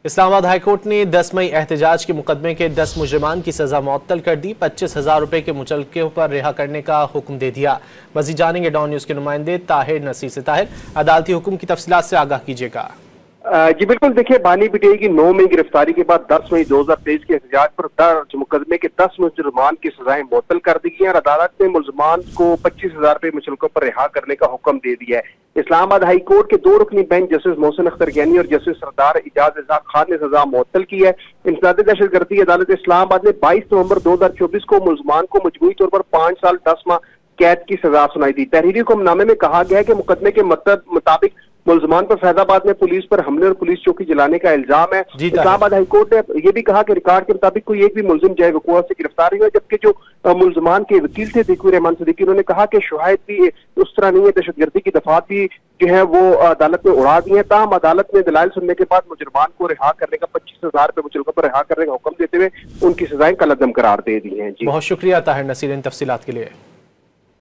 Islamabad high court ने 10 मई एहतजाज के मुकदमे के 10 मुजरिमान की सजा मुअत्तल कर दी। 25,000 रुपए के मुचलके पर रिहा करने का हुक्म दे दिया। मजीद जानेंगे डॉन न्यूज के नुमाइंदे ताहिर नसीर से। ताहिर, अदालती हुक्म की तफसीलात से आगाह कीजिएगा। जी बिल्कुल, देखिए बानी बिटेई की 9 मई गिरफ्तारी के बाद 10 मई 2023 के एहतजाज पर दर्ज मुकदमे के 10 मुजरिमान की सजाएं मुअत्तल कर दी गई हैं और अदालत ने मुलजमान को 25,000 रुपए मुचलकों पर रिहा करने का हुक्म दे दिया है। इस्लामाबाद हाई कोर्ट के 2 रुकनी बेंच जस्टिस मोहसिन अख्तर गैनी और जस्टिस सरदार इजाज इज़हाक खान ने सजा मुअत्तल की है। इंसदाद दहशतगर्दी अदालत इस्लामाबाद ने 22 नवंबर 2024 को मुलजमान को मजबूरी तौर पर 5 साल 10 माह कैद की सजा सुनाई थी। तहरीरी हुक्मनामे में कहा गया है कि मुकदमे के मुताबिक मुलजमान पर फैजाबाद में पुलिस पर हमले और पुलिस चौकी जलाने का इल्जाम है। इस्लामाबाद हाईकोर्ट ने यह भी कहा कि रिकॉर्ड के मुताबिक कोई एक भी मुलजिम जय वकूआ से गिरफ्तार नहीं हुआ, जबकि जो मुलजमान के वकील थे दिकूर रहमान सिद्दीकी, उन्होंने कहा कि शवाहिद भी उस तरह नहीं है, दहशतगर्दी की दफात भी जो है वो अदालत में उड़ा दी है। ताहम अदालत ने दलाइल सुनने के बाद मुजरिमान को रिहा करने का 25,000 रुपए मुचलकों पर रिहा करने का हुक्म देते हुए उनकी सजाएं कलअदम करार दे दी है। जी बहुत शुक्रिया ताहिर नसीर इन तफसीलात के लिए।